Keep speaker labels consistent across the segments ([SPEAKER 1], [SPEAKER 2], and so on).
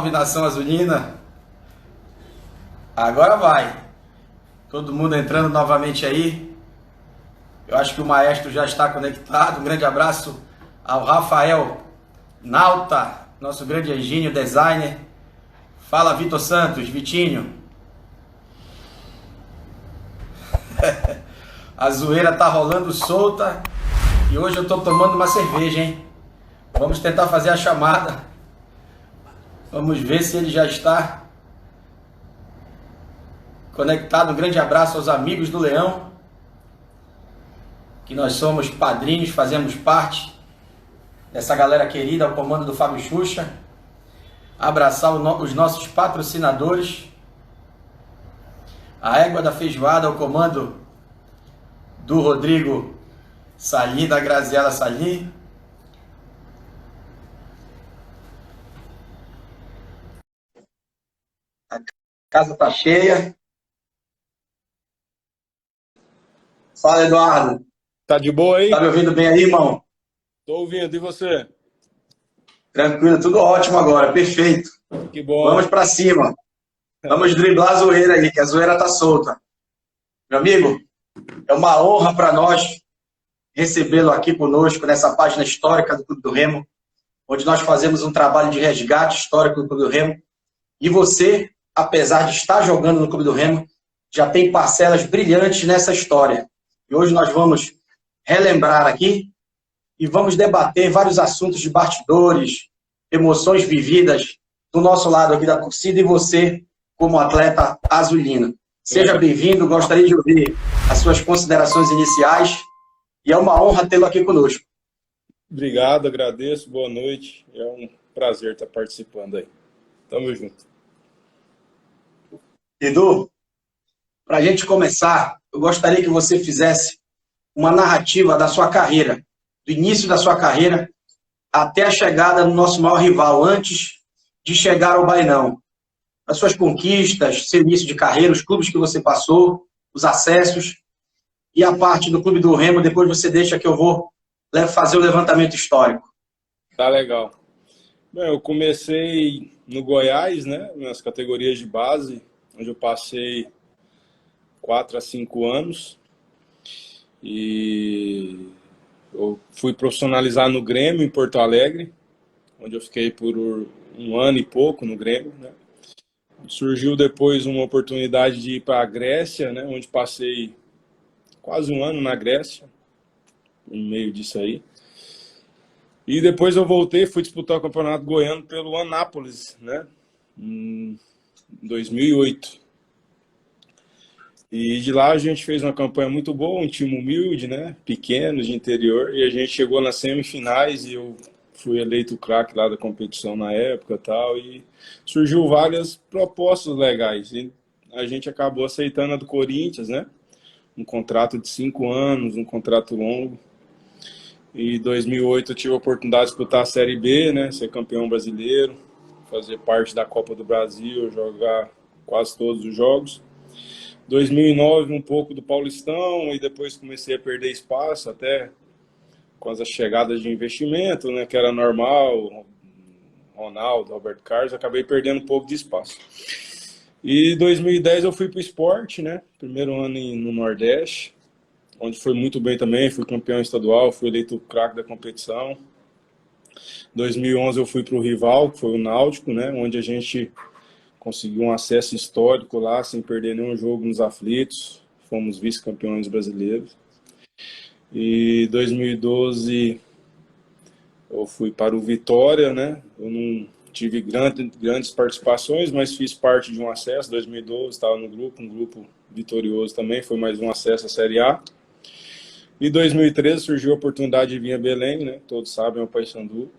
[SPEAKER 1] salve, nação azulina. Agora vai. Todo mundo entrando novamente aí. Eu acho que o maestro já está conectado. Um grande abraço ao Rafael Nauta, nosso grande engenho designer. Fala, Vitor Santos, Vitinho. A zoeira tá rolando solta e hoje eu tô tomando uma cerveja, hein? Vamos tentar fazer a chamada. Vamos ver se ele já está conectado. Um grande abraço aos amigos do Leão, que nós somos padrinhos, fazemos parte dessa galera querida ao comando do Fábio Xuxa. Abraçar os nossos patrocinadores. A Égua da Feijoada ao comando do Rodrigo Salim, da Graziela Salim. A casa tá cheia. Fala, Eduardo.
[SPEAKER 2] Tá de boa aí?
[SPEAKER 1] Tá me ouvindo bem aí, irmão?
[SPEAKER 2] Tô ouvindo, e você?
[SPEAKER 1] Tranquilo, tudo ótimo agora, perfeito.
[SPEAKER 2] Que bom.
[SPEAKER 1] Vamos pra cima. Vamos driblar a zoeira aí, que a zoeira tá solta. Meu amigo, é uma honra para nós recebê-lo aqui conosco nessa página histórica do Clube do Remo, onde nós fazemos um trabalho de resgate histórico do Clube do Remo. E você, apesar de estar jogando no Clube do Remo, já tem parcelas brilhantes nessa história. E hoje nós vamos relembrar aqui e vamos debater vários assuntos de bastidores, emoções vividas do nosso lado aqui da torcida e você como atleta azulino. Seja bem-vindo, gostaria de ouvir as suas considerações iniciais e é uma honra tê-lo aqui conosco.
[SPEAKER 2] Obrigado, agradeço, boa noite. É um prazer estar participando aí. Tamo junto.
[SPEAKER 1] Edu, para a gente começar, eu gostaria que você fizesse uma narrativa da sua carreira, do início da sua carreira até a chegada no nosso maior rival, antes de chegar ao Bainão. As suas conquistas, seu início de carreira, os clubes que você passou, os acessos e a parte do Clube do Remo, depois você deixa que eu vou fazer o levantamento histórico.
[SPEAKER 2] Tá legal. Bem, eu comecei no Goiás, né, nas categorias de base, onde eu passei 4 a 5 anos. E eu fui profissionalizar no Grêmio, em Porto Alegre, onde eu fiquei por 1 ano e pouco no Grêmio, né. Surgiu depois uma oportunidade de ir para a Grécia, né, onde passei quase 1 ano na Grécia, no meio disso aí. E depois eu voltei, fui disputar o Campeonato Goiano pelo Anápolis, né, em 2008. E de lá a gente fez uma campanha muito boa, um time humilde, né, pequeno, de interior, e a gente chegou nas semifinais e eu fui eleito o craque lá da competição na época e tal, e surgiu várias propostas legais, e a gente acabou aceitando a do Corinthians, né, um contrato de 5 anos, um contrato longo. E em 2008 eu tive a oportunidade de disputar a Série B, né, ser campeão brasileiro, fazer parte da Copa do Brasil, jogar quase todos os jogos. 2009 um pouco do Paulistão e depois comecei a perder espaço, até com as chegadas de investimento, né, que era normal, Ronaldo, Roberto Carlos, acabei perdendo um pouco de espaço. E em 2010 eu fui para o Sport, né, primeiro ano no Nordeste, onde foi muito bem também, fui campeão estadual, fui eleito o craque da competição. 2011 eu fui para o rival, que foi o Náutico, né, onde a gente conseguiu um acesso histórico lá, sem perder nenhum jogo nos aflitos, fomos vice-campeões brasileiros. E 2012 eu fui para o Vitória, né, eu não tive grandes participações, mas fiz parte de um acesso. 2012 estava no grupo, um grupo vitorioso também, foi mais um acesso à Série A. E 2013 surgiu a oportunidade de vir a Belém, né? Todos sabem, é o Paysandu.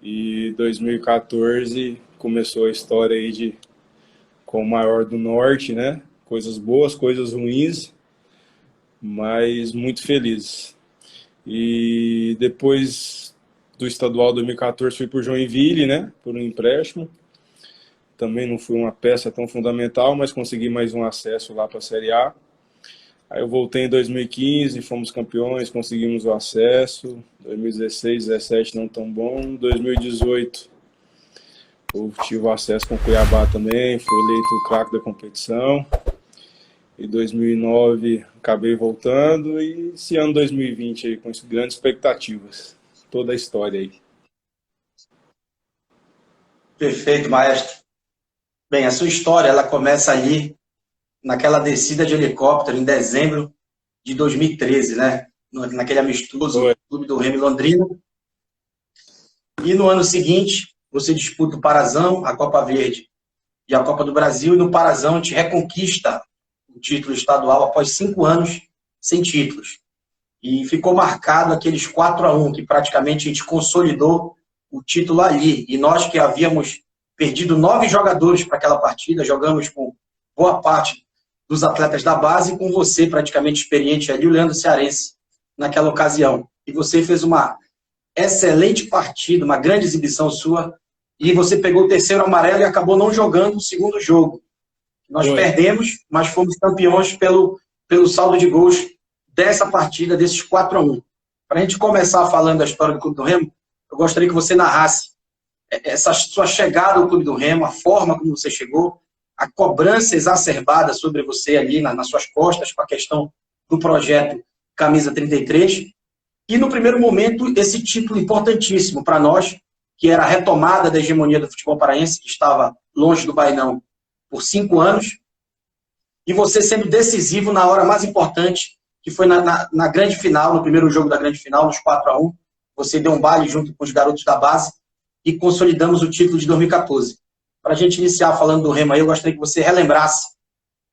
[SPEAKER 2] E 2014 começou a história aí com o maior do Norte, né? Coisas boas, coisas ruins, mas muito felizes. E depois do estadual 2014 fui para o Joinville, né? Por um empréstimo. Também não fui uma peça tão fundamental, mas consegui mais um acesso lá para a Série A. Aí eu voltei em 2015, fomos campeões, conseguimos o acesso. 2016, 2017 não tão bom. 2018 Eu tive acesso com o Cuiabá também, fui eleito craque da competição. Em 2009 acabei voltando e esse ano 2020 aí com grandes expectativas. Toda a história aí.
[SPEAKER 1] Perfeito, maestro. Bem, a sua história ela começa ali naquela descida de helicóptero em dezembro de 2013, né? Naquele amistoso
[SPEAKER 2] Foi.
[SPEAKER 1] Clube do Remo Londrina. E no ano seguinte, você disputa o Parazão, a Copa Verde e a Copa do Brasil, e no Parazão te reconquista o título estadual após 5 anos sem títulos. E ficou marcado aqueles 4-1, que praticamente a gente consolidou o título ali. E nós que havíamos perdido 9 jogadores para aquela partida, jogamos com boa parte dos atletas da base, e com você praticamente experiente ali, o Leandro Cearense, naquela ocasião. E você fez uma excelente partida, uma grande exibição sua, e você pegou o terceiro amarelo e acabou não jogando o segundo jogo. Nós perdemos, mas fomos campeões pelo saldo de gols dessa partida, desses 4-1. Para a gente começar falando da história do Clube do Remo, eu gostaria que você narrasse essa sua chegada ao Clube do Remo, a forma como você chegou, a cobrança exacerbada sobre você ali nas suas costas, com a questão do projeto Camisa 33, e no primeiro momento esse título importantíssimo para nós, que era a retomada da hegemonia do futebol paraense, que estava longe do Bainão por 5 anos, e você sendo decisivo na hora mais importante, que foi na grande final, no primeiro jogo da grande final, nos 4-1, você deu um baile junto com os garotos da base e consolidamos o título de 2014. Para a gente iniciar falando do Remo aí, eu gostaria que você relembrasse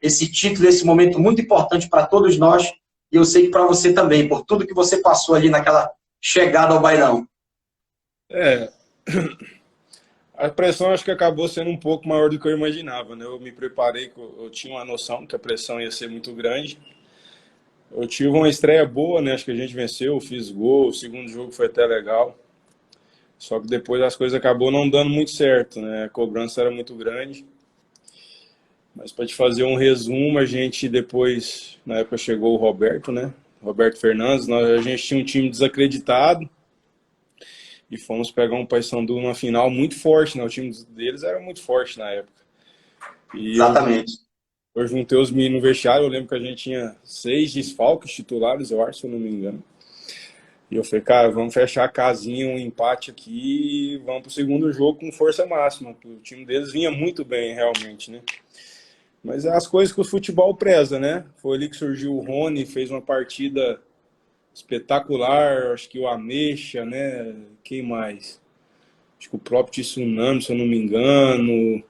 [SPEAKER 1] esse título, esse momento muito importante para todos nós, e eu sei que para você também, por tudo que você passou ali naquela chegada ao Bailão.
[SPEAKER 2] A pressão acho que acabou sendo um pouco maior do que eu imaginava, né? Eu me preparei, eu tinha uma noção que a pressão ia ser muito grande. Eu tive uma estreia boa, né? Acho que a gente venceu, eu fiz gol, o segundo jogo foi até legal. Só que depois as coisas acabou não dando muito certo, né? A cobrança era muito grande. Mas para te fazer um resumo, a gente depois, na época chegou o Roberto, né? Roberto Fernandes, a gente tinha um time desacreditado e fomos pegar um Paysandu numa final muito forte, né? O time deles era muito forte na época. E
[SPEAKER 1] Exatamente.
[SPEAKER 2] eu juntei os meninos no vestiário, eu lembro que a gente tinha 6 desfalques titulares, eu acho, se eu não me engano. E eu falei, cara, vamos fechar a casinha, um empate aqui e vamos pro segundo jogo com força máxima. O time deles vinha muito bem, realmente, né? Mas é as coisas que o futebol preza, né? Foi ali que surgiu o Rony, fez uma partida espetacular, acho que o Ameixa, né? Quem mais? Acho que o próprio Tsunami, se eu não me engano,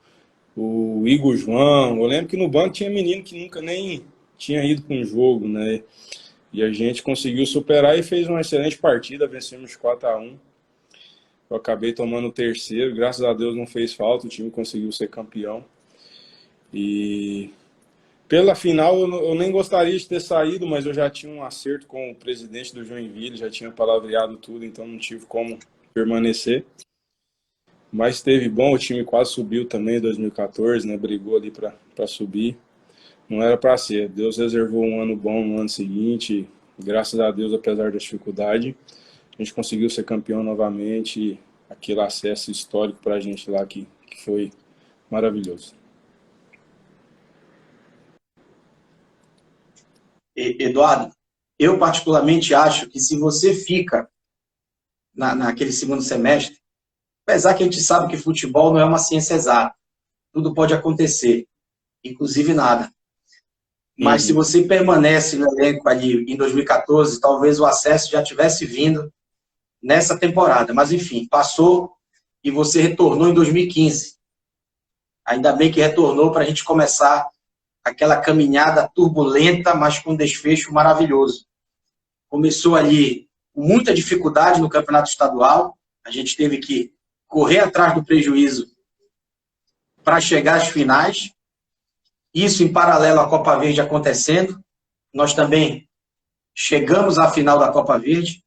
[SPEAKER 2] o Igor João. Eu lembro que no banco tinha menino que nunca nem tinha ido com o jogo, né? E a gente conseguiu superar e fez uma excelente partida, vencemos 4-1. Eu acabei tomando o terceiro, graças a Deus não fez falta, o time conseguiu ser campeão. E pela final eu nem gostaria de ter saído, mas eu já tinha um acerto com o presidente do Joinville, já tinha palavreado tudo, então não tive como permanecer. Mas teve bom, o time quase subiu também em 2014, né? Brigou ali para subir. Não era para ser. Deus reservou um ano bom no ano seguinte. Graças a Deus, apesar da dificuldade, a gente conseguiu ser campeão novamente. E aquele acesso histórico para a gente lá que foi maravilhoso.
[SPEAKER 1] Eduardo, eu particularmente acho que se você fica naquele segundo semestre, apesar que a gente sabe que futebol não é uma ciência exata, tudo pode acontecer, inclusive nada. Mas se você permanece no elenco ali em 2014, talvez o acesso já tivesse vindo nessa temporada. Mas enfim, passou e você retornou em 2015. Ainda bem que retornou para a gente começar aquela caminhada turbulenta, mas com um desfecho maravilhoso. Começou ali com muita dificuldade no campeonato estadual, a gente teve que correr atrás do prejuízo para chegar às finais. Isso em paralelo à Copa Verde acontecendo. Nós também chegamos à final da Copa Verde,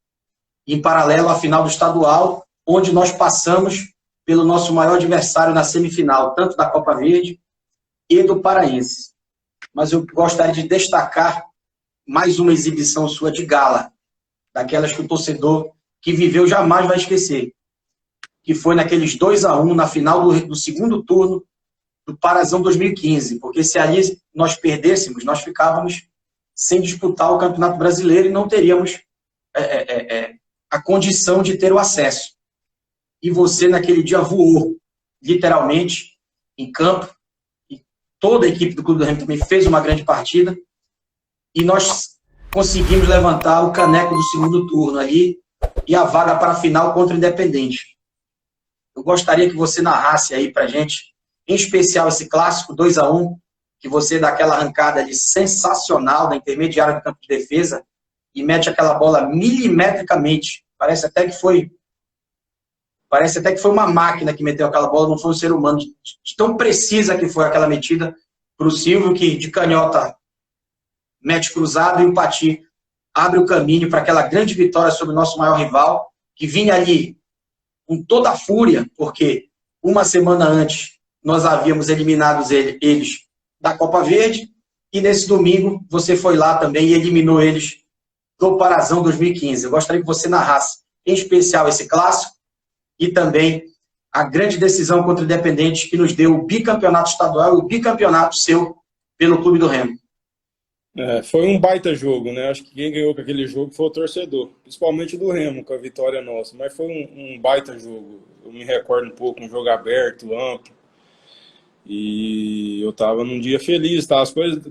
[SPEAKER 1] em paralelo à final do estadual, onde nós passamos pelo nosso maior adversário na semifinal, tanto da Copa Verde e do Paraense. Mas eu gostaria de destacar mais uma exibição sua de gala, daquelas que o torcedor que viveu jamais vai esquecer. que foi naqueles 2-1 na final do segundo turno do Parazão 2015, porque se ali nós perdêssemos, nós ficávamos sem disputar o Campeonato Brasileiro e não teríamos a condição de ter o acesso. E você, naquele dia, voou, literalmente, em campo, e toda a equipe do Clube do Remo também fez uma grande partida, e nós conseguimos levantar o caneco do segundo turno ali, e a vaga para a final contra o Independente. Eu gostaria que você narrasse aí pra gente, em especial esse clássico 2-1, que você dá aquela arrancada ali sensacional da intermediária do campo de defesa e mete aquela bola milimetricamente. Parece até que foi uma máquina que meteu aquela bola, não foi um ser humano. De tão precisa que foi aquela metida para o Silvio, que de canhota mete cruzado, e o Pati abre o caminho para aquela grande vitória sobre o nosso maior rival, que vinha ali com toda a fúria, porque uma semana antes nós havíamos eliminado eles da Copa Verde, e nesse domingo você foi lá também e eliminou eles do Parazão 2015. Eu gostaria que você narrasse, em especial, esse clássico e também a grande decisão contra o Independente, que nos deu o bicampeonato estadual e o bicampeonato seu pelo Clube do Remo.
[SPEAKER 2] Foi um baita jogo, né? Acho que quem ganhou com aquele jogo foi o torcedor, principalmente do Remo, com a vitória nossa. Mas foi um baita jogo. Eu me recordo um pouco, um jogo aberto, amplo. E eu tava num dia feliz, tá? As coisas,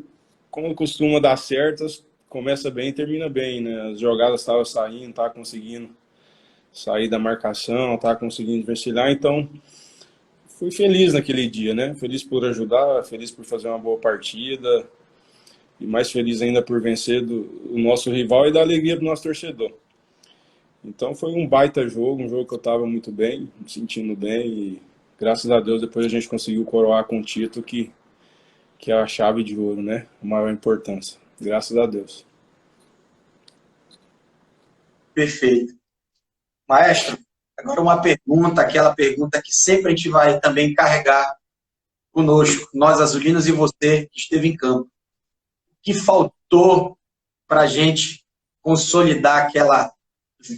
[SPEAKER 2] como costuma dar certas, começa bem e termina bem, né? As jogadas estavam saindo, tava conseguindo sair da marcação, tava conseguindo vencilhar, então fui feliz naquele dia, né? Feliz por ajudar, feliz por fazer uma boa partida e mais feliz ainda por vencer o nosso rival e dar alegria do nosso torcedor. Então foi um baita jogo, um jogo que eu tava muito bem, me sentindo bem e graças a Deus depois a gente conseguiu coroar com um título que é a chave de ouro, né? A maior importância. Graças a Deus.
[SPEAKER 1] Perfeito. Maestro, agora uma pergunta, aquela pergunta que sempre a gente vai também carregar conosco, nós azulinos e você que esteve em campo. O que faltou para a gente consolidar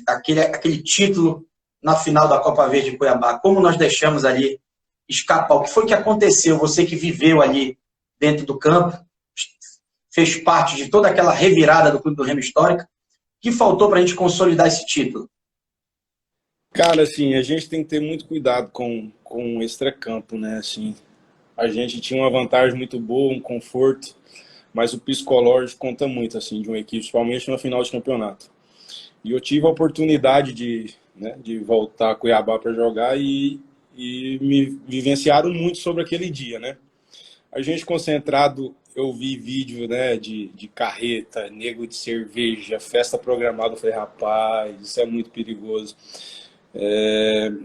[SPEAKER 1] aquele título na final da Copa Verde de Cuiabá? Como nós deixamos ali escapar? O que foi que aconteceu? Você que viveu ali dentro do campo, fez parte de toda aquela revirada do Clube do Remo histórica. O que faltou para a gente consolidar esse título?
[SPEAKER 2] Cara, assim, a gente tem que ter muito cuidado com o extracampo, né? Assim, a gente tinha uma vantagem muito boa, um conforto, mas o psicológico conta muito, assim, de uma equipe, principalmente na final de campeonato. E eu tive a oportunidade de voltar a Cuiabá para jogar e me vivenciaram muito sobre aquele dia, né? A gente concentrado, eu vi vídeo, né, de carreta, nego de cerveja, festa programada. Eu falei, rapaz, isso é muito perigoso.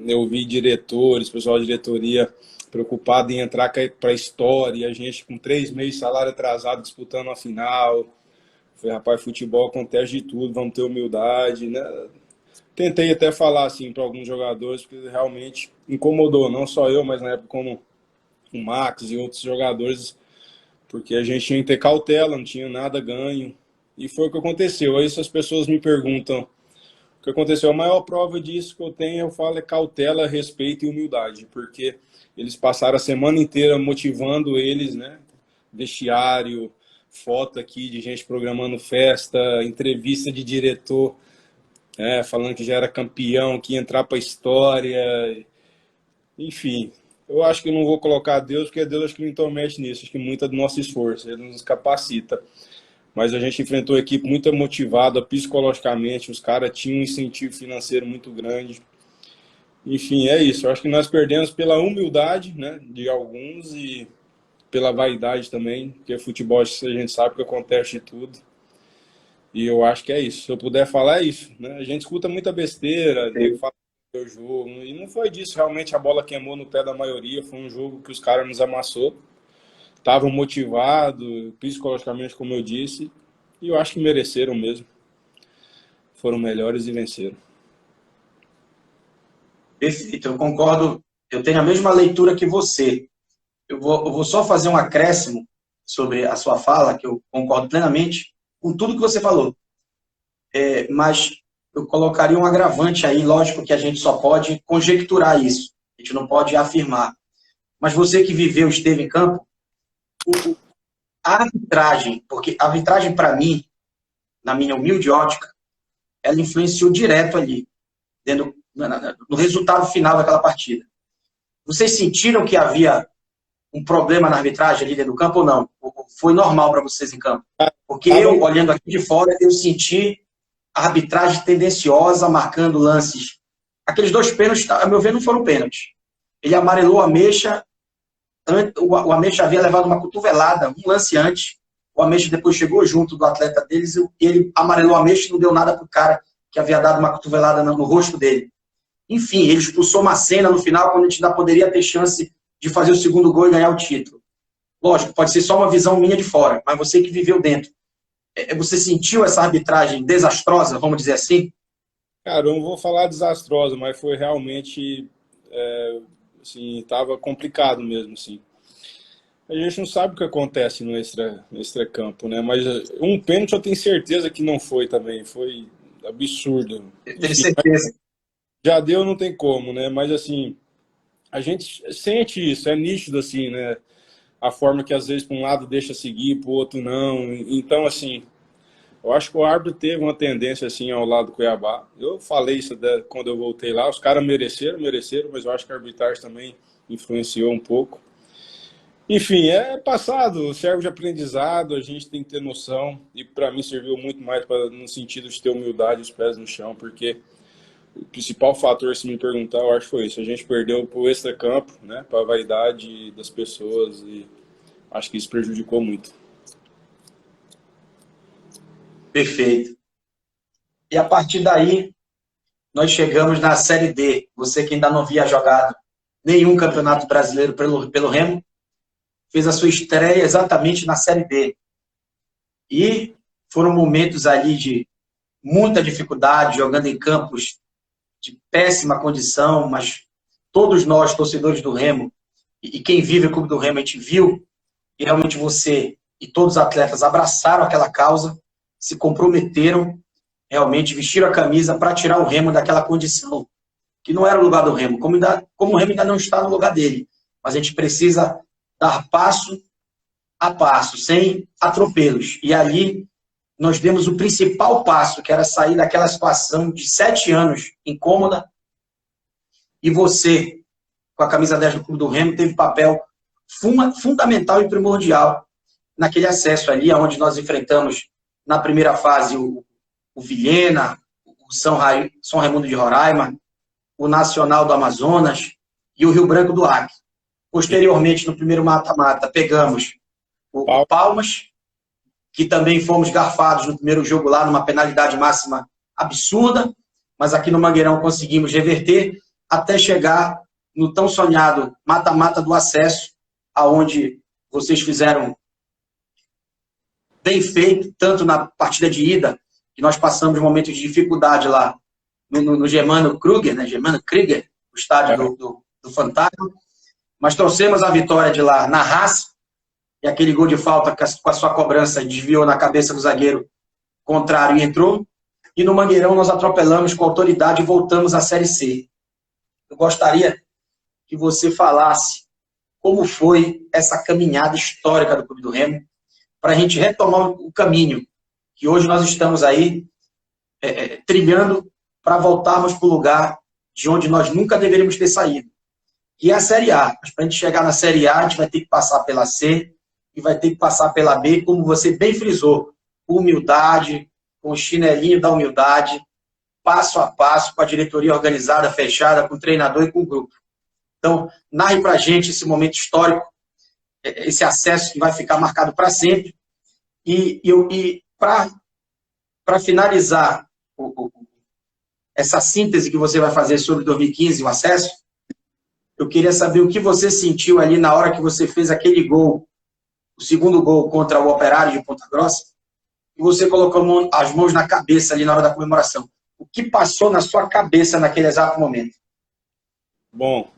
[SPEAKER 2] Eu vi diretores, pessoal da diretoria preocupado em entrar para a história, e a gente com 3 meses de salário atrasado disputando a final. Eu falei, rapaz, futebol acontece de tudo, vamos ter humildade, né? Tentei até falar assim para alguns jogadores, porque realmente incomodou, não só eu, mas na época como o Max e outros jogadores, porque a gente tinha que ter cautela, não tinha nada ganho. E foi o que aconteceu. Aí se as pessoas me perguntam o que aconteceu, a maior prova disso que eu tenho, eu falo, é cautela, respeito e humildade, porque eles passaram a semana inteira motivando eles, né? Vestiário, foto aqui de gente programando festa, entrevista de diretor, falando que já era campeão, que ia entrar para a história, enfim. Eu acho que eu não vou colocar Deus, porque Deus acho que não intromete nisso, acho que muito é do nosso esforço, ele nos capacita. Mas a gente enfrentou a equipe muito motivada psicologicamente, os caras tinham um incentivo financeiro muito grande. Enfim, é isso. Eu acho que nós perdemos pela humildade, né, de alguns e pela vaidade também, porque futebol a gente sabe que acontece de tudo. E eu acho que é isso. Se eu puder falar, é isso, né? A gente escuta muita besteira, nego fala do jogo, e não foi disso. Realmente a bola queimou no pé da maioria, foi um jogo que os caras nos amassou. Estavam motivados, psicologicamente, como eu disse, e eu acho que mereceram mesmo. Foram melhores e venceram.
[SPEAKER 1] Perfeito, eu concordo. Eu tenho a mesma leitura que você. Eu vou só fazer um acréscimo sobre a sua fala, que eu concordo plenamente com tudo que você falou. Mas eu colocaria um agravante aí, lógico que a gente só pode conjecturar isso, a gente não pode afirmar. Mas você que viveu, esteve em campo, a arbitragem, porque a arbitragem para mim, na minha humilde ótica, ela influenciou direto ali, dentro, no resultado final daquela partida. Vocês sentiram que havia um problema na arbitragem ali dentro do campo ou não? Foi normal para vocês em campo? Porque eu, olhando aqui de fora, eu senti a arbitragem tendenciosa, marcando lances. Aqueles 2 pênaltis, a meu ver, não foram pênaltis. Ele amarelou a Ameixa, o Ameixa havia levado uma cotovelada um lance antes, o Ameixa depois chegou junto do atleta deles e ele amarelou a Ameixa e não deu nada para o cara que havia dado uma cotovelada no rosto dele. Enfim, ele expulsou uma cena no final, quando a gente ainda poderia ter chance de fazer o segundo gol e ganhar o título. Lógico, pode ser só uma visão minha de fora, mas você que viveu dentro. Você sentiu essa arbitragem desastrosa, vamos dizer assim?
[SPEAKER 2] Cara, eu não vou falar desastrosa, mas foi realmente, assim, tava complicado mesmo, assim. A gente não sabe o que acontece no extracampo, né? Mas um pênalti eu tenho certeza que não foi também, foi absurdo.
[SPEAKER 1] Eu tenho certeza.
[SPEAKER 2] Já deu, não tem como, né? Mas assim, a gente sente isso, é nítido assim, né? A forma que às vezes para um lado deixa seguir, para o outro não. Então, assim, eu acho que o árbitro teve uma tendência assim ao lado do Cuiabá. Eu falei isso quando eu voltei lá, os caras mereceram, mas eu acho que a arbitragem também influenciou um pouco. Enfim, é passado, serve de aprendizado, a gente tem que ter noção, e para mim serviu muito mais no sentido de ter humildade e os pés no chão, porque o principal fator, se me perguntar, eu acho que foi isso. A gente perdeu para o extracampo, né, para a vaidade das pessoas, e acho que isso prejudicou muito.
[SPEAKER 1] Perfeito. E a partir daí, nós chegamos na Série D. Você que ainda não havia jogado nenhum campeonato brasileiro pelo Remo, fez a sua estreia exatamente na Série D. E foram momentos ali de muita dificuldade, jogando em campos de péssima condição, mas todos nós, torcedores do Remo, e quem vive o Clube do Remo, a gente viu, e realmente você e todos os atletas abraçaram aquela causa, se comprometeram, realmente vestiram a camisa para tirar o Remo daquela condição, que não era o lugar do Remo, como o Remo ainda não está no lugar dele. Mas a gente precisa dar passo a passo, sem atropelos. E ali nós demos o principal passo, que era sair daquela situação de 7 anos incômoda, e você, com a camisa 10 do Clube do Remo, teve papel fundamental e primordial naquele acesso ali, onde nós enfrentamos na primeira fase o Vilhena, o São Raimundo de Roraima, o Nacional do Amazonas e o Rio Branco do Acre. Posteriormente, no primeiro mata-mata, pegamos o Palmas, que também fomos garfados no primeiro jogo lá, numa penalidade máxima absurda, mas aqui no Mangueirão conseguimos reverter, até chegar no tão sonhado mata-mata do acesso, aonde vocês fizeram bem feito, tanto na partida de ida, que nós passamos momentos de dificuldade lá no Germano Krüger, né? Germano Krüger, o estádio do Fantasma, mas trouxemos a vitória de lá na raça, e aquele gol de falta com a sua cobrança desviou na cabeça do zagueiro contrário e entrou. E no Mangueirão nós atropelamos com autoridade e voltamos à Série C. Eu gostaria que você falasse como foi essa caminhada histórica do Clube do Remo para a gente retomar o caminho que hoje nós estamos aí trilhando para voltarmos para o lugar de onde nós nunca deveríamos ter saído, que é a Série A. Mas para a gente chegar na Série A, a gente vai ter que passar pela C e vai ter que passar pela B, como você bem frisou, com humildade, com o chinelinho da humildade, passo a passo, com a diretoria organizada, fechada, com o treinador e com o grupo. Então, narre para a gente esse momento histórico, esse acesso que vai ficar marcado para sempre. E para finalizar essa síntese que você vai fazer sobre 2015, o acesso, eu queria saber o que você sentiu ali na hora que você fez aquele gol, o segundo gol contra o Operário de Ponta Grossa, e você colocou as mãos na cabeça ali na hora da comemoração. O que passou na sua cabeça naquele exato momento?
[SPEAKER 2] Bom,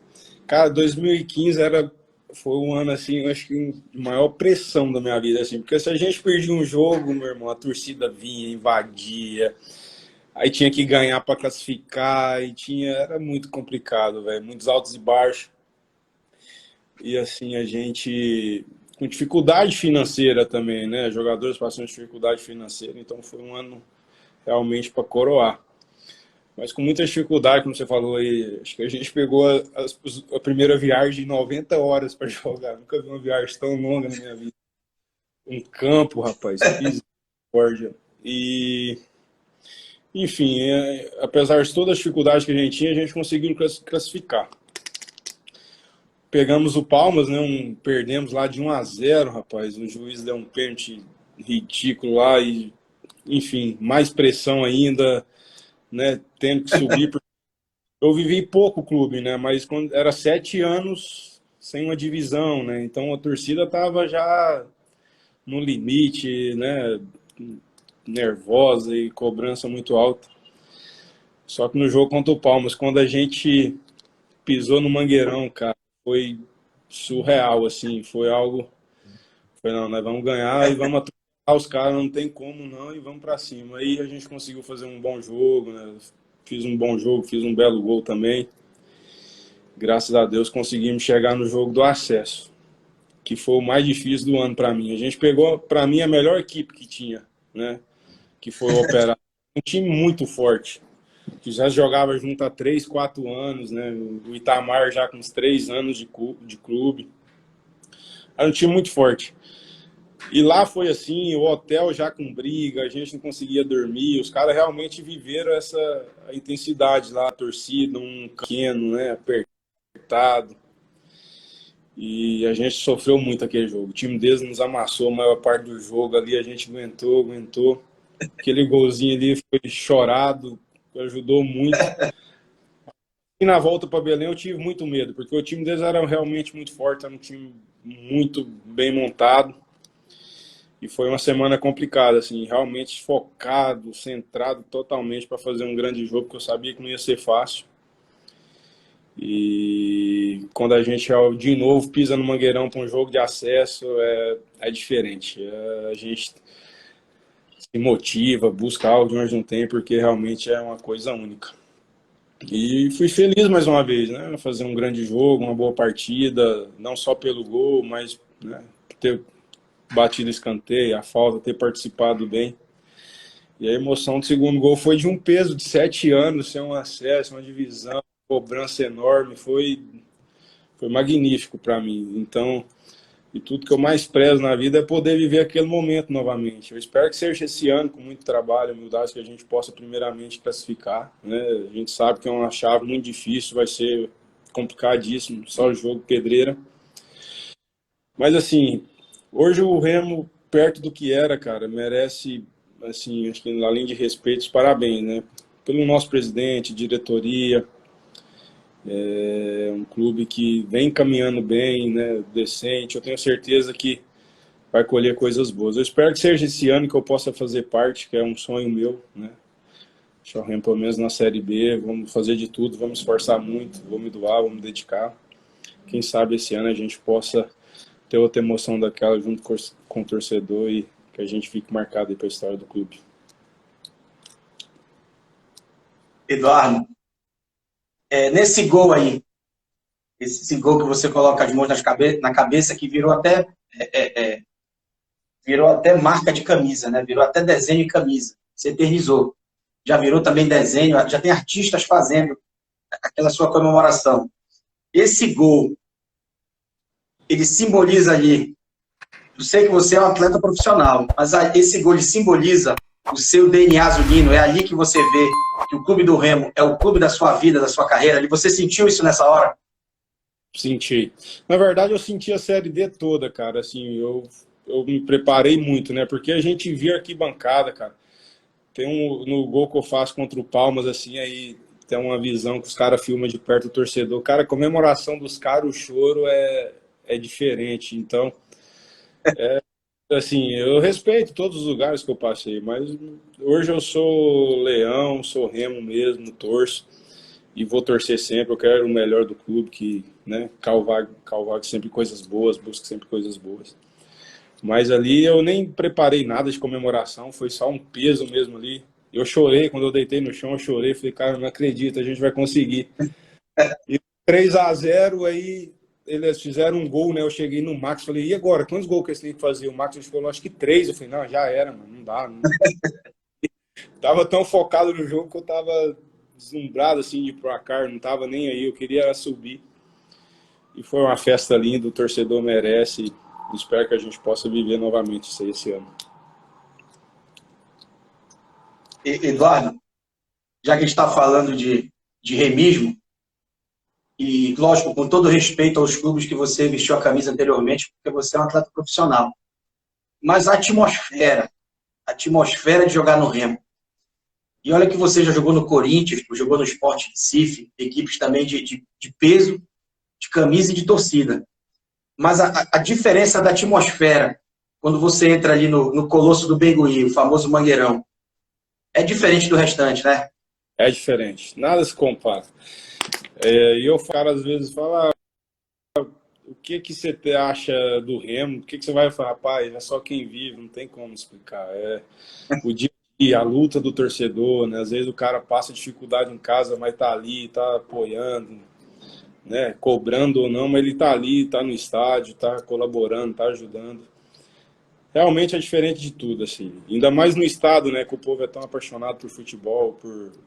[SPEAKER 2] cara, 2015 foi um ano, assim, eu acho que de maior pressão da minha vida, assim, porque se a gente perdia um jogo, meu irmão, a torcida vinha, invadia, Aí tinha que ganhar para classificar, e era muito complicado, velho, muitos altos e baixos. E assim, a gente com dificuldade financeira também, né? Jogadores passando dificuldade financeira, então foi um ano realmente para coroar. Mas com muita dificuldade, como você falou aí, acho que a gente pegou a primeira viagem de 90 horas para jogar. Nunca vi uma viagem tão longa na minha vida. Um campo, rapaz, misericórdia. E, enfim, apesar de todas as dificuldades que a gente tinha, a gente conseguiu classificar. Pegamos o Palmas, né? Perdemos lá de 1-0, rapaz. O juiz deu um pênalti ridículo lá e, enfim, mais pressão ainda, né? Tendo que subir. Eu vivi pouco o clube, né? Mas quando era 7 anos sem uma divisão, né? Então a torcida tava já no limite, né? Nervosa e cobrança muito alta. Só que no jogo contra o Palmas, quando a gente pisou no Mangueirão, cara, foi surreal, assim, foi algo. Foi, não, nós vamos ganhar e vamos atropellar os caras, não tem como não, e vamos pra cima. Aí a gente conseguiu fazer um bom jogo, né? Fiz um bom jogo, fiz um belo gol também. Graças a Deus conseguimos chegar no jogo do acesso, que foi o mais difícil do ano para mim. A gente pegou, para mim, a melhor equipe que tinha, né? Que foi o Operário. Um time muito forte, que já jogava junto há 3, 4 anos, né? O Itamar já com uns 3 anos de clube. Era um time muito forte. E lá foi assim, o hotel já com briga, a gente não conseguia dormir. Os caras realmente viveram a intensidade lá, a torcida, um pequeno, né? Apertado. E a gente sofreu muito aquele jogo. O time deles nos amassou a maior parte do jogo ali, a gente aguentou. Aquele golzinho ali foi chorado, ajudou muito. E na volta para Belém eu tive muito medo, porque o time deles era realmente muito forte, era um time muito bem montado. E foi uma semana complicada, assim, realmente focado, centrado totalmente para fazer um grande jogo, porque eu sabia que não ia ser fácil. E quando a gente de novo pisa no Mangueirão para um jogo de acesso, é diferente. A gente se motiva, busca algo de onde não tem, porque realmente é uma coisa única. E fui feliz mais uma vez, né? Fazer um grande jogo, uma boa partida, não só pelo gol, mas, né, ter batido escanteio, a falta, ter participado bem. E a emoção do segundo gol foi de um peso de 7 anos, sem um acesso, uma divisão, cobrança enorme, foi magnífico para mim. Então, e tudo que eu mais prezo na vida é poder viver aquele momento novamente. Eu espero que seja esse ano, com muito trabalho, humildade, que a gente possa primeiramente classificar, né? A gente sabe que é uma chave muito difícil, vai ser complicadíssimo, só o jogo pedreira. Mas assim, hoje o Remo, perto do que era, cara, merece, assim, acho que além de respeitos, parabéns, né? Pelo nosso presidente, diretoria. É um clube que vem caminhando bem, né, decente. Eu tenho certeza que vai colher coisas boas. Eu espero que seja esse ano que eu possa fazer parte, que é um sonho meu, né? Deixar o Remo pelo menos na Série B. Vamos fazer de tudo, vamos esforçar muito, vou me doar, vou me dedicar. Quem sabe esse ano a gente possa ter outra emoção daquela junto com o torcedor e que a gente fique marcado aí para a história do clube.
[SPEAKER 1] Eduardo, nesse gol aí, esse gol que você coloca as mãos na cabeça, que virou até marca de camisa, né? Virou até desenho de camisa. Você eternizou. Já virou também desenho, já tem artistas fazendo aquela sua comemoração. Esse gol, ele simboliza ali. Eu sei que você é um atleta profissional, mas esse gol ele simboliza o seu DNA azulino. É ali que você vê que o Clube do Remo é o clube da sua vida, da sua carreira. E você sentiu isso nessa hora?
[SPEAKER 2] Senti. Na verdade, eu senti a Série D toda, cara. Assim, eu me preparei muito, né? Porque a gente via arquibancada, cara. Tem no gol que eu faço contra o Palmas, assim, aí tem uma visão que os caras filmam de perto o torcedor. Cara, a comemoração dos caras, o choro é diferente. Então, assim, eu respeito todos os lugares que eu passei, mas hoje eu sou leão, sou Remo mesmo, torço. E vou torcer sempre, eu quero o melhor do clube, que, né, Calvague sempre coisas boas, busca sempre coisas boas. Mas ali eu nem preparei nada de comemoração, foi só um peso mesmo ali, Eu chorei, quando eu deitei no chão, eu chorei. Falei, cara, não acredito, a gente vai conseguir. E 3-0, aí eles fizeram um gol, né? Eu cheguei no Max, falei, e agora? Quantos gols que eles têm que fazer? O Max falou, acho que 3. Eu falei, não, já era, mano, não dá. Não. Tava tão focado no jogo que eu tava deslumbrado, assim, de ir pro Acar, não tava nem aí, eu queria subir. E foi uma festa linda, o torcedor merece. Espero que a gente possa viver novamente isso aí esse ano.
[SPEAKER 1] Eduardo, já que a gente está falando de remismo, e lógico, com todo respeito aos clubes que você vestiu a camisa anteriormente, porque você é um atleta profissional, mas a atmosfera de jogar no Remo, e olha que você já jogou no Corinthians, jogou no Sport Recife, equipes também de peso, de camisa e de torcida, mas a diferença da atmosfera, quando você entra ali no Colosso do Bengui, o famoso Mangueirão, é diferente do restante, né?
[SPEAKER 2] É diferente, nada se compara. E eu, cara, às vezes falo, o que que você acha do Remo? O que que você vai falar? Rapaz, é só quem vive, não tem como explicar. É o dia a dia, a luta do torcedor, né? Às vezes o cara passa dificuldade em casa, mas tá ali, tá apoiando, né? Cobrando ou não, mas ele tá ali, tá no estádio, tá colaborando, tá ajudando. Realmente é diferente de tudo, assim. Ainda mais no estado, né? Que o povo é tão apaixonado por futebol,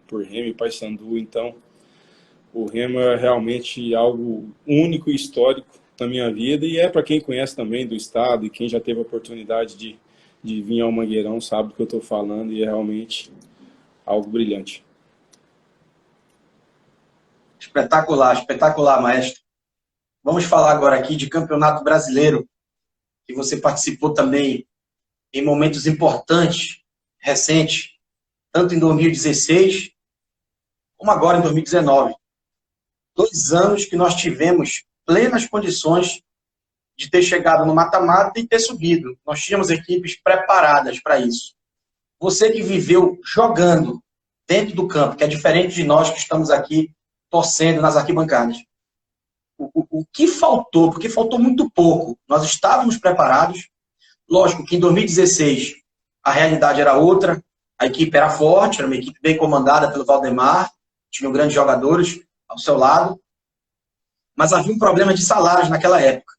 [SPEAKER 2] por Remo e Paysandu, então o Remo é realmente algo único e histórico na minha vida e é para quem conhece também do estado e quem já teve a oportunidade de vir ao Mangueirão sabe do que eu estou falando e é realmente algo brilhante.
[SPEAKER 1] Espetacular, espetacular, maestro. Vamos falar agora aqui de Campeonato Brasileiro, que você participou também em momentos importantes, recentes, tanto em 2016 como agora em 2019. 2 anos que nós tivemos plenas condições de ter chegado no mata-mata e ter subido. Nós tínhamos equipes preparadas para isso. Você que viveu jogando dentro do campo, que é diferente de nós que estamos aqui torcendo nas arquibancadas. O que faltou? Porque faltou muito pouco. Nós estávamos preparados. Lógico que em 2016 a realidade era outra. A equipe era forte, era uma equipe bem comandada pelo Valdemar, tinham grandes jogadores ao seu lado. Mas havia um problema de salários naquela época.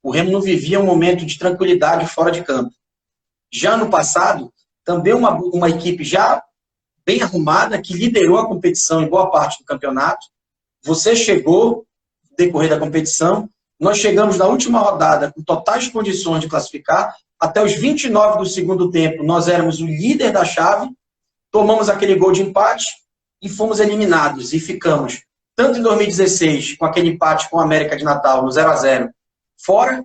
[SPEAKER 1] O Remo não vivia um momento de tranquilidade fora de campo. Já no passado, também uma equipe já bem arrumada, que liderou a competição em boa parte do campeonato. Você chegou no decorrer da competição, nós chegamos na última rodada com totais condições de classificar, até os 29 do segundo tempo, nós éramos o líder da chave, tomamos aquele gol de empate e fomos eliminados, e ficamos, tanto em 2016, com aquele empate com o América de Natal, no 0-0, fora,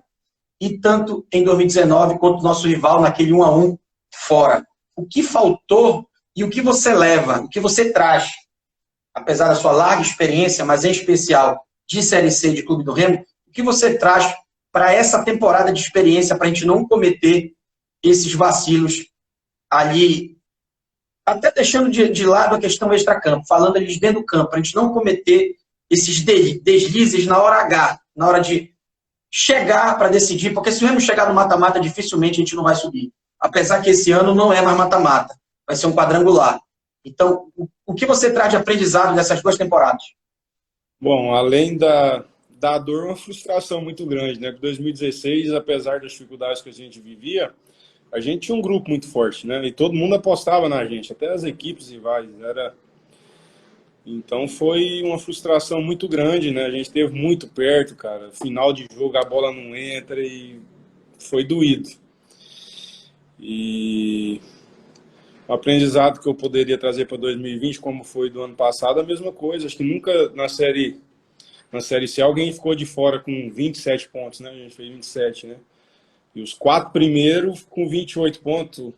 [SPEAKER 1] e tanto em 2019, contra o nosso rival, naquele 1-1, fora. O que faltou e o que você leva, o que você traz, apesar da sua larga experiência, mas em especial de Série C de Clube do Remo, o que você traz para essa temporada de experiência, para a gente não cometer esses vacilos ali, até deixando de lado a questão extra-campo, falando ali de dentro do campo, para a gente não cometer esses deslizes na hora H, na hora de chegar para decidir, porque se o Remo chegar no mata-mata, dificilmente a gente não vai subir. Apesar que esse ano não é mais mata-mata, vai ser um quadrangular. Então, o que você traz de aprendizado dessas 2 temporadas?
[SPEAKER 2] Bom, além da dor, uma frustração muito grande, né? Em 2016, apesar das dificuldades que a gente vivia, a gente tinha um grupo muito forte, né? E todo mundo apostava na gente, até as equipes rivais. Então foi uma frustração muito grande, né? A gente esteve muito perto, cara. Final de jogo, a bola não entra e foi doído. E o aprendizado que eu poderia trazer para 2020, como foi do ano passado, a mesma coisa. Acho que nunca na Série C alguém ficou de fora com 27 pontos, né? A gente fez 27, né? E os 4 primeiros com 28 pontos.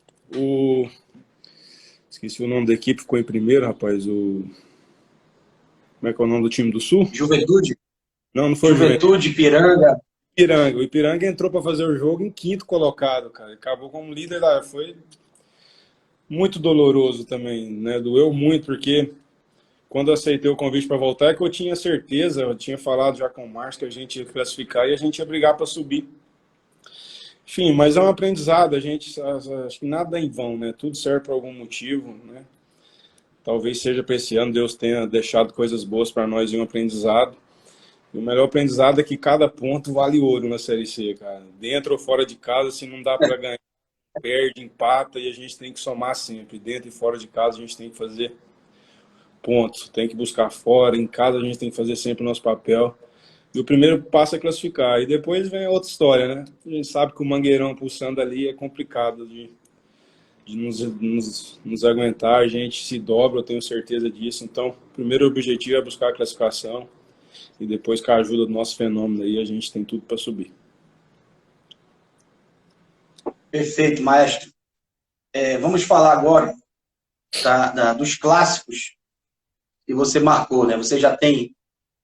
[SPEAKER 2] Esqueci o nome da equipe, ficou em primeiro, rapaz. Como é que é o nome do time do Sul?
[SPEAKER 1] Juventude?
[SPEAKER 2] Não, não foi
[SPEAKER 1] Juventude, Ipiranga.
[SPEAKER 2] O Ipiranga entrou para fazer o jogo em 5º colocado, cara. Acabou como líder lá. Foi muito doloroso também, né? Doeu muito, porque quando eu aceitei o convite para voltar, é que eu tinha certeza, eu tinha falado já com o Márcio que a gente ia classificar e a gente ia brigar para subir. Enfim, mas é um aprendizado, a gente acho que nada é em vão, né? Tudo serve por algum motivo, né? Talvez seja para esse ano Deus tenha deixado coisas boas para nós em um aprendizado. E o melhor aprendizado é que cada ponto vale ouro na Série C, cara. Dentro ou fora de casa, se não dá para ganhar, perde, empata e a gente tem que somar sempre. Dentro e fora de casa a gente tem que fazer pontos, tem que buscar fora. Em casa a gente tem que fazer sempre o nosso papel. E o primeiro passo é classificar. E depois vem a outra história, né? A gente sabe que o Mangueirão pulsando ali é complicado de nos aguentar. A gente se dobra, eu tenho certeza disso. Então, o primeiro objetivo é buscar a classificação. E depois, com a ajuda do nosso fenômeno aí, a gente tem tudo para subir.
[SPEAKER 1] Perfeito, maestro. Vamos falar agora dos clássicos que você marcou, né? Você já tem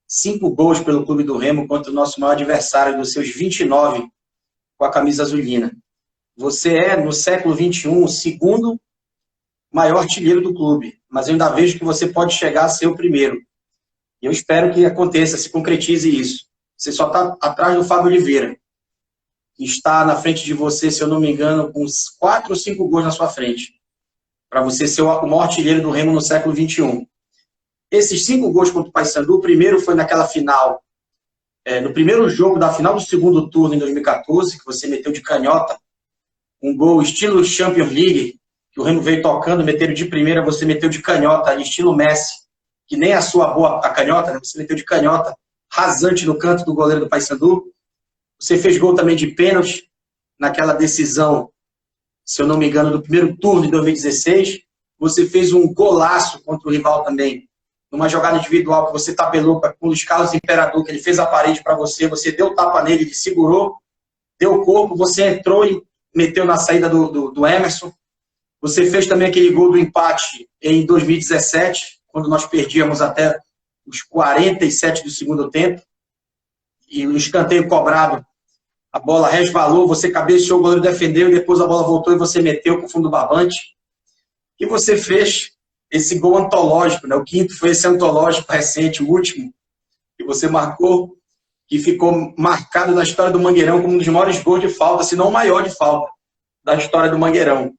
[SPEAKER 1] 5 gols pelo Clube do Remo contra o nosso maior adversário dos seus 29 com a camisa azulina. Você é, no século XXI, o segundo maior artilheiro do clube, mas eu ainda vejo que você pode chegar a ser o primeiro. E eu espero que aconteça, se concretize isso. Você só está atrás do Fábio Oliveira, que está na frente de você, se eu não me engano, com uns 4 ou 5 gols na sua frente, para você ser o maior artilheiro do Remo no século XXI. Esses 5 gols contra o Paysandu, o primeiro foi naquela final, no primeiro jogo da final do segundo turno, em 2014, que você meteu de canhota, um gol estilo Champions League, que o Remo veio tocando, meteram de primeira, você meteu de canhota, estilo Messi, que nem a sua boa a canhota, né? Você meteu de canhota, rasante no canto do goleiro do Paysandu. Você fez gol também de pênalti, naquela decisão, se eu não me engano, do primeiro turno de 2016. Você fez um golaço contra o rival também, numa jogada individual que você tabelou com o Luiz Carlos Imperador, que ele fez a parede para você, você deu tapa nele, ele segurou, deu o corpo, você entrou e meteu na saída do Emerson. Você fez também aquele gol do empate em 2017, quando nós perdíamos até os 47 do segundo tempo, e no escanteio cobrado, a bola resvalou, você cabeceou, o goleiro defendeu, e depois a bola voltou e você meteu com o fundo barbante. E você fez esse gol antológico, né? O quinto foi esse antológico recente, o último, que você marcou, que ficou marcado na história do Mangueirão como um dos maiores gols de falta, se não o maior de falta da história do Mangueirão.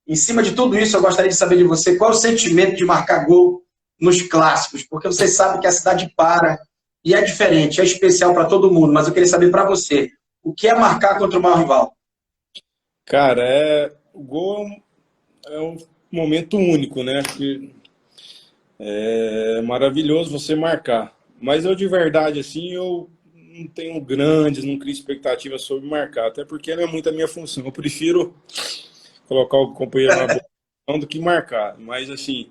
[SPEAKER 1] Em cima de tudo isso, eu gostaria de saber de você qual é o sentimento de marcar gol nos clássicos, porque você sabe que a cidade para e é diferente, é especial para todo mundo, mas eu queria saber para você, o que é marcar contra o maior rival?
[SPEAKER 2] Cara, o gol é um momento único, né? Porque é maravilhoso você marcar. Mas eu, de verdade, assim, eu não tenho grandes, não crio expectativas sobre marcar, até porque não é muito a minha função. Eu prefiro colocar o companheiro na boa do que marcar. Mas, assim,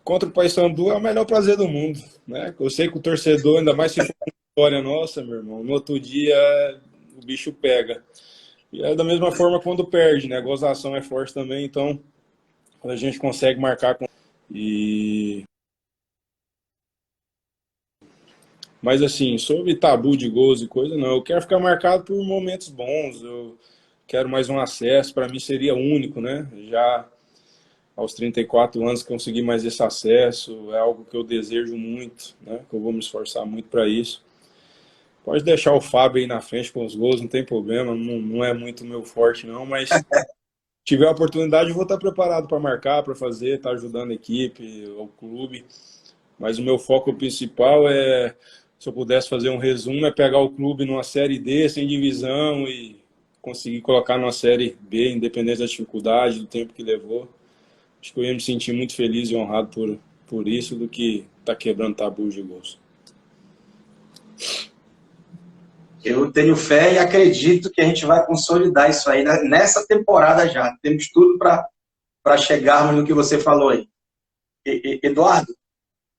[SPEAKER 2] contra o Paysandu é o melhor prazer do mundo, né? Eu sei que o torcedor, ainda mais se for uma vitória nossa, meu irmão, no outro dia o bicho pega. E é da mesma forma quando perde, né? A gozação é forte também, então quando a gente consegue marcar com... E... Mas assim, sobre tabu de gols e coisa, não. Eu quero ficar marcado por momentos bons, eu quero mais um acesso, para mim seria único, né? Já aos 34 anos conseguir mais esse acesso, é algo que eu desejo muito, né? Que eu vou me esforçar muito para isso. Pode deixar o Fábio aí na frente com os gols, não tem problema, não é muito meu forte não, mas se tiver a oportunidade eu vou estar preparado para marcar, para fazer, estar ajudando a equipe, o clube. Mas o meu foco principal é, se eu pudesse fazer um resumo, é pegar o clube numa Série D, sem divisão, e conseguir colocar numa Série B, independente da dificuldade, do tempo que levou. Acho que eu ia me sentir muito feliz e honrado por isso, do que estar quebrando tabus de gols.
[SPEAKER 1] Eu tenho fé e acredito que a gente vai consolidar isso aí nessa temporada já. Temos tudo para chegarmos no que você falou aí. Eduardo,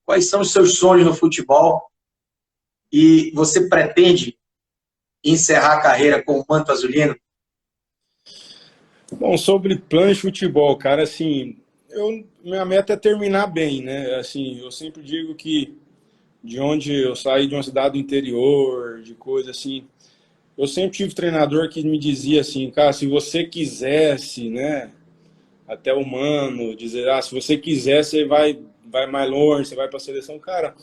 [SPEAKER 1] quais são os seus sonhos no futebol? E você pretende encerrar a carreira com o manto azulino?
[SPEAKER 2] Bom, sobre plano de futebol, cara, assim, minha meta é terminar bem, né? Assim, eu sempre digo que de onde eu saí, de uma cidade do interior, de coisa assim, eu sempre tive treinador que me dizia assim, cara, se você quisesse, né, até humano, dizer, se você quiser, você vai mais longe, você vai para a seleção, cara.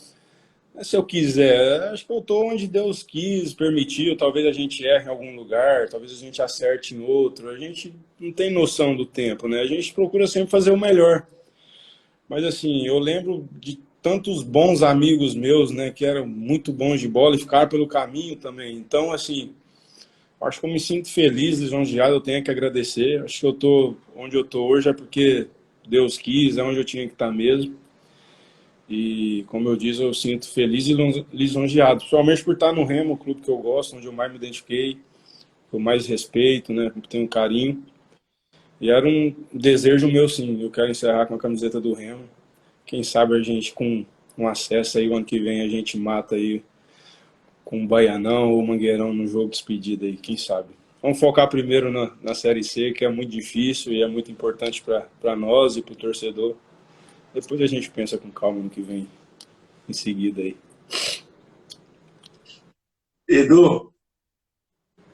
[SPEAKER 2] Se eu quiser, acho que eu estou onde Deus quis, permitiu. Talvez a gente erre em algum lugar, talvez a gente acerte em outro. A gente não tem noção do tempo, né? A gente procura sempre fazer o melhor. Mas assim, eu lembro de tantos bons amigos meus, né, que eram muito bons de bola e ficaram pelo caminho também. Então, assim, acho que eu me sinto feliz, lisonjeado, eu tenho que agradecer. Acho que eu tô onde eu tô hoje é porque Deus quis, é onde eu tinha que estar mesmo. E, como eu disse, eu sinto feliz e lisonjeado, principalmente por estar no Remo, o clube que eu gosto, onde eu mais me identifiquei, que eu mais respeito, né, que tenho um carinho. E era um desejo meu, sim. Eu quero encerrar com a camiseta do Remo. Quem sabe a gente, com um acesso aí, o ano que vem, a gente mata aí com o Baianão ou o Mangueirão no jogo de despedida aí, quem sabe. Vamos focar primeiro na Série C, que é muito difícil e é muito importante para nós e para o torcedor. Depois a gente pensa com calma no que vem em seguida aí.
[SPEAKER 1] Edu,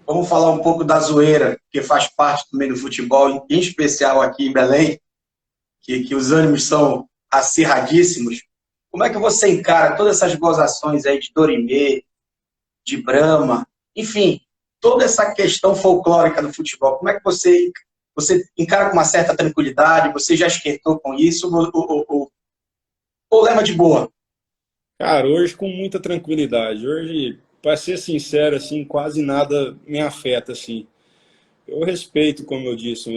[SPEAKER 1] vamos falar um pouco da zoeira, que faz parte também do futebol, em especial aqui em Belém, que os ânimos são acirradíssimos. Como é que você encara todas essas gozações aí de Dorimê, de Brahma, enfim, toda essa questão folclórica do futebol? Como é que você encara com uma certa tranquilidade? Você já esquentou com isso ou leva de boa?
[SPEAKER 2] Cara, hoje com muita tranquilidade. Hoje, para ser sincero, assim, quase nada me afeta, assim. Eu respeito, como eu disse,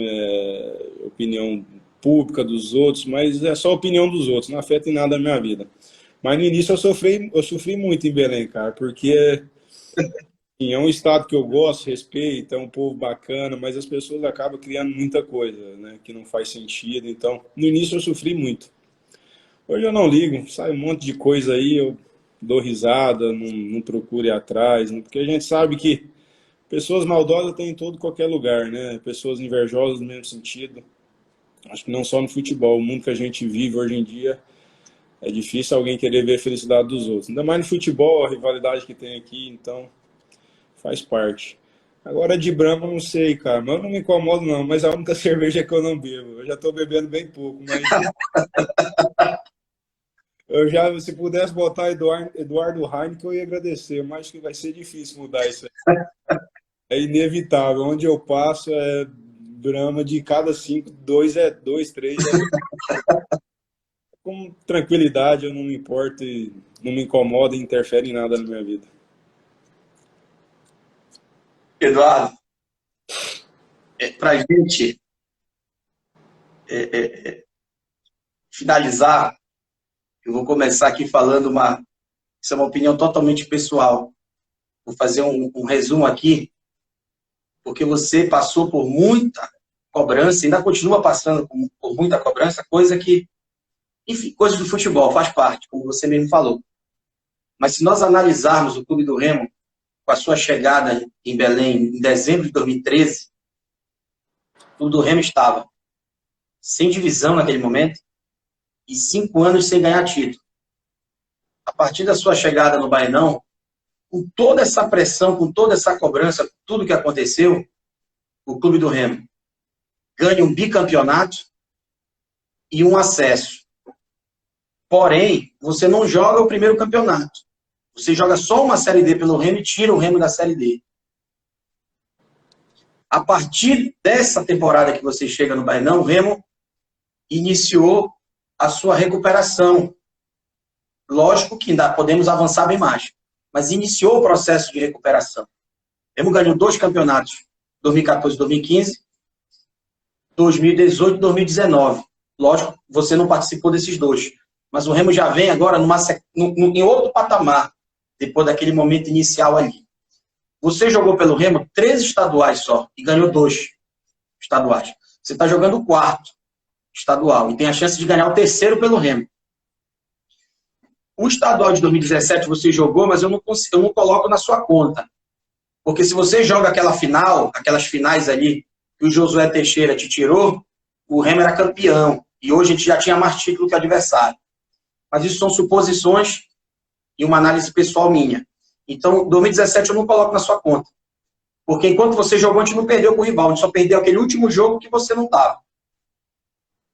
[SPEAKER 2] a opinião pública dos outros, mas é só a opinião dos outros, não afeta em nada a minha vida. Mas no início eu sofri muito em Belém, cara, porque assim, é um estado que eu gosto, respeito, é um povo bacana, mas as pessoas acabam criando muita coisa, né, que não faz sentido. Então, no início eu sofri muito. Hoje eu não ligo, sai um monte de coisa aí, eu dou risada, não procuro ir atrás, né, porque a gente sabe que pessoas maldosas tem em todo qualquer lugar, né? Pessoas invejosas no mesmo sentido. Acho que não só no futebol, o mundo que a gente vive hoje em dia é difícil alguém querer ver a felicidade dos outros. Ainda mais no futebol, a rivalidade que tem aqui, então faz parte. Agora de Brahma, eu não sei, cara, mas eu não me incomodo não, mas a única cerveja que eu não bebo. Eu já tô bebendo bem pouco, mas eu já, se pudesse botar Eduardo Heineken, eu ia agradecer, mas acho que vai ser difícil mudar isso aí. É inevitável. Onde eu passo é drama de cada cinco, dois, três. Com tranquilidade, eu não me importo e não me incomoda e interfere em nada na minha vida.
[SPEAKER 1] Eduardo, para a gente finalizar, eu vou começar aqui falando isso é uma opinião totalmente pessoal. Vou fazer um resumo aqui, porque você passou por muita cobrança, ainda continua passando por muita cobrança, coisa que, enfim, coisas do futebol, faz parte, como você mesmo falou. Mas se nós analisarmos o Clube do Remo, com a sua chegada em Belém em dezembro de 2013, o Clube do Remo estava sem divisão naquele momento e 5 anos sem ganhar título. A partir da sua chegada no Baenão, com toda essa pressão, com toda essa cobrança, tudo que aconteceu, o Clube do Remo ganha um bicampeonato e um acesso. Porém, você não joga o primeiro campeonato. Você joga só uma Série D pelo Remo e tira o Remo da Série D. A partir dessa temporada que você chega no Baenão, o Remo iniciou a sua recuperação. Lógico que ainda podemos avançar bem mais, mas iniciou o processo de recuperação. O Remo ganhou 2 campeonatos, 2014 e 2015, 2018 e 2019. Lógico, você não participou desses 2, mas o Remo já vem agora em outro patamar, depois daquele momento inicial ali. Você jogou pelo Remo 3 estaduais só e ganhou 2 estaduais. Você está jogando o 4º estadual e tem a chance de ganhar o 3º pelo Remo. O estadual de 2017 você jogou, mas eu não coloco na sua conta. Porque se você joga aquela final, aquelas finais ali, que o Josué Teixeira te tirou, o Remo era campeão. E hoje a gente já tinha mais título que o adversário. Mas isso são suposições e uma análise pessoal minha. Então, 2017 eu não coloco na sua conta. Porque enquanto você jogou, a gente não perdeu com o rival. A gente só perdeu aquele último jogo que você não estava.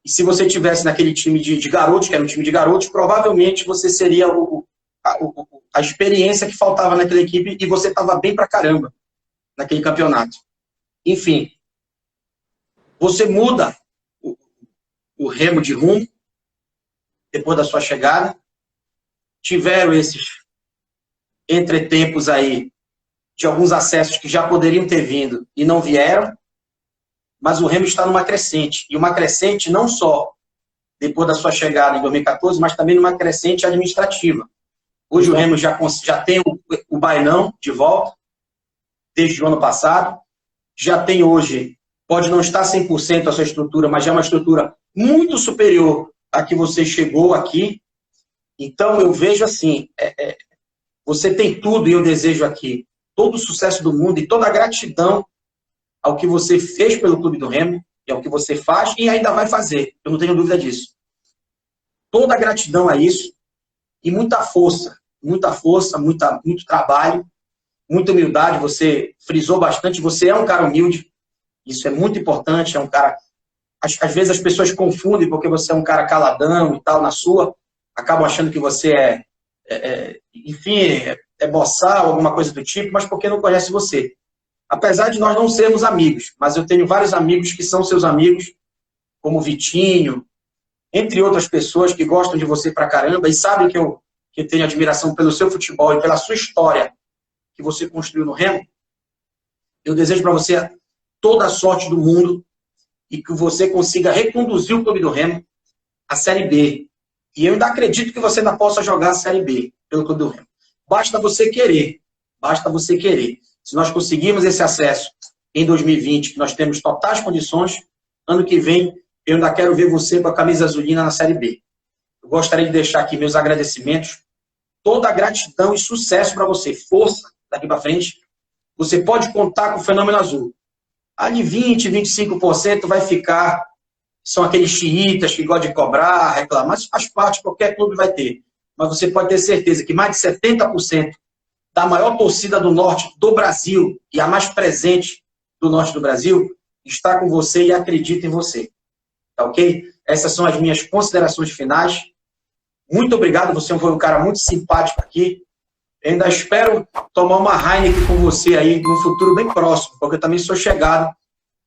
[SPEAKER 1] E se você tivesse naquele time de garotos, que era um time de garotos, provavelmente você seria a experiência que faltava naquela equipe e você estava bem pra caramba naquele campeonato. Enfim, você muda o remo de rumo depois da sua chegada. Tiveram esses entretempos aí de alguns acessos que já poderiam ter vindo e não vieram, mas o Remo está numa crescente. E uma crescente não só depois da sua chegada em 2014, mas também numa crescente administrativa. Hoje o Remo já tem o Bailão de volta, desde o ano passado. Já tem hoje, pode não estar 100% a sua estrutura, mas já é uma estrutura muito superior à que você chegou aqui. Então eu vejo assim, você tem tudo e eu desejo aqui todo o sucesso do mundo e toda a gratidão ao que você fez pelo Clube do Remo e ao que você faz e ainda vai fazer. Eu não tenho dúvida disso. Toda a gratidão a isso e muita força, muito trabalho, muita humildade. Você frisou bastante, você é um cara humilde, isso é muito importante, é um cara... Às vezes as pessoas confundem porque você é um cara caladão e tal, na sua, acabam achando que você enfim, é boçal, alguma coisa do tipo, mas porque não conhece você. Apesar de nós não sermos amigos, mas eu tenho vários amigos que são seus amigos, como o Vitinho, entre outras pessoas que gostam de você pra caramba e sabem que tenho admiração pelo seu futebol e pela sua história que você construiu no Remo. Eu desejo para você toda a sorte do mundo e que você consiga reconduzir o Clube do Remo à Série B. E eu ainda acredito que você ainda possa jogar a Série B pelo Clube do Remo. Basta você querer. Basta você querer. Se nós conseguirmos esse acesso em 2020, que nós temos totais condições, ano que vem eu ainda quero ver você com a camisa azulina na Série B. Eu gostaria de deixar aqui meus agradecimentos, toda a gratidão e sucesso para você. Força daqui para frente. Você pode contar com o Fenômeno Azul. Ali 20%, 25% vai ficar, são aqueles xiitas que gostam de cobrar, reclamar, isso faz parte, qualquer clube vai ter. Mas você pode ter certeza que mais de 70% da maior torcida do norte do Brasil, e a mais presente do norte do Brasil, está com você e acredita em você. Tá ok? Essas são as minhas considerações finais. Muito obrigado, você foi um cara muito simpático aqui. Eu ainda espero tomar uma Heineken com você aí no futuro bem próximo, porque eu também sou chegado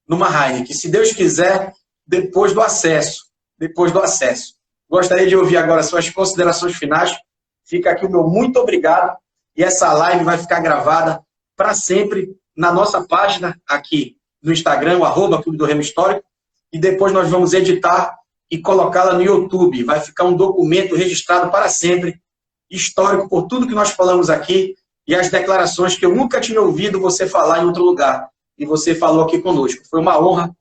[SPEAKER 1] numa Heineken. Se Deus quiser, depois do acesso. Depois do acesso. Gostaria de ouvir agora suas considerações finais. Fica aqui o meu muito obrigado. E essa live vai ficar gravada para sempre na nossa página aqui no Instagram, o @Clube do Remo Histórico. E depois nós vamos editar e colocá-la no YouTube. Vai ficar um documento registrado para sempre, histórico por tudo que nós falamos aqui e as declarações que eu nunca tinha ouvido você falar em outro lugar. E você falou aqui conosco. Foi uma honra.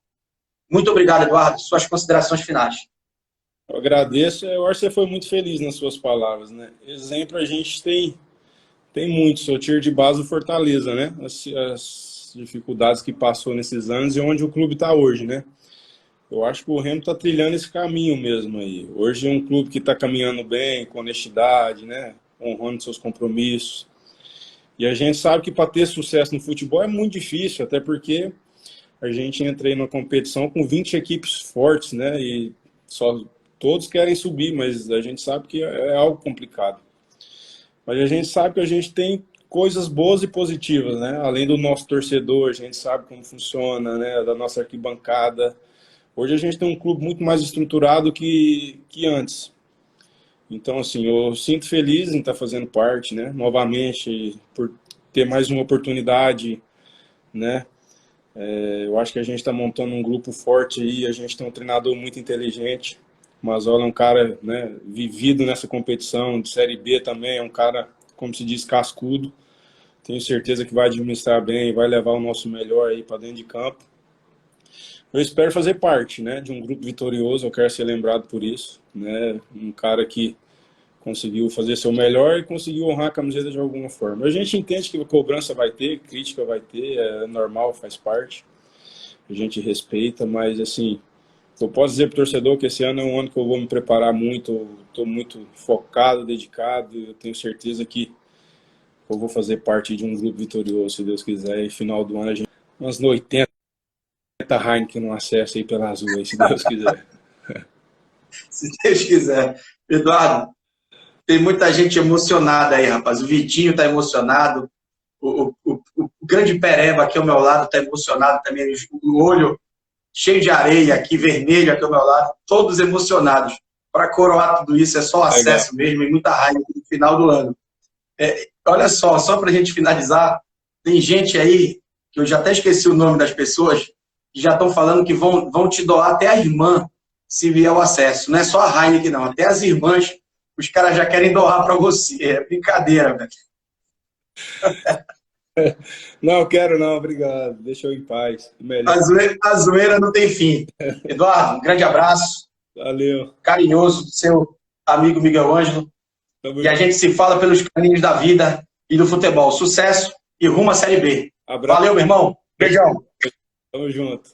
[SPEAKER 1] Muito obrigado, Eduardo. Suas considerações finais.
[SPEAKER 2] Eu agradeço. Eu acho que você foi muito feliz nas suas palavras, né? Exemplo, a gente tem muitos. Eu tiro de base o Fortaleza, né? As dificuldades que passou nesses anos e onde o clube está hoje, né? Eu acho que o Remo está trilhando esse caminho mesmo aí. Hoje é um clube que está caminhando bem, com honestidade, né? Honrando seus compromissos. E a gente sabe que para ter sucesso no futebol é muito difícil, até porque a gente entra aí numa competição com 20 equipes fortes, né? E todos querem subir, mas a gente sabe que é algo complicado. Mas a gente sabe que a gente tem coisas boas e positivas, né? Além do nosso torcedor, a gente sabe como funciona, né? Da nossa arquibancada. Hoje a gente tem um clube muito mais estruturado que antes. Então, assim, eu sinto feliz em estar fazendo parte, né? Novamente, por ter mais uma oportunidade, né? Eu acho que a gente está montando um grupo forte aí, a gente tem um treinador muito inteligente. O Mazzola é um cara, né, vivido nessa competição de Série B também, é um cara, como se diz, cascudo. Tenho certeza que vai administrar bem, vai levar o nosso melhor aí para dentro de campo. Eu espero fazer parte, né, de um grupo vitorioso, eu quero ser lembrado por isso, né, um cara que conseguiu fazer seu melhor e conseguiu honrar a camiseta de alguma forma. A gente entende que cobrança vai ter, crítica vai ter, é normal, faz parte, a gente respeita, mas assim, eu posso dizer para o torcedor que esse ano é um ano que eu vou me preparar muito, estou muito focado, dedicado, eu tenho certeza que eu vou fazer parte de um grupo vitorioso, se Deus quiser, e final do ano a gente umas 80 Heineken no acesso aí pela Azul, aí, se Deus quiser.
[SPEAKER 1] Se Deus quiser. Eduardo, Tem muita gente emocionada aí, rapaz. O Vitinho está emocionado. O grande Pereba aqui ao meu lado está emocionado também. O olho cheio de areia aqui, vermelho aqui ao meu lado. Todos emocionados. Para coroar tudo isso é só acesso mesmo e muita raiva no final do ano. Olha só para a gente finalizar, tem gente aí, que eu já até esqueci o nome das pessoas, que já estão falando que vão te doar até a irmã, se vier o acesso. Não é só a Heineken, não. Até as irmãs, os caras já querem doar para você. É brincadeira, velho.
[SPEAKER 2] Não, quero não, obrigado. Deixa eu em paz. Melhor.
[SPEAKER 1] A zoeira não tem fim. Eduardo, um grande abraço.
[SPEAKER 2] Valeu.
[SPEAKER 1] Carinhoso do seu amigo Miguel Ângelo. E a gente se fala pelos caminhos da vida e do futebol. Sucesso e rumo à Série B.
[SPEAKER 2] Abraço.
[SPEAKER 1] Valeu, meu irmão. Beijão.
[SPEAKER 2] Tamo junto.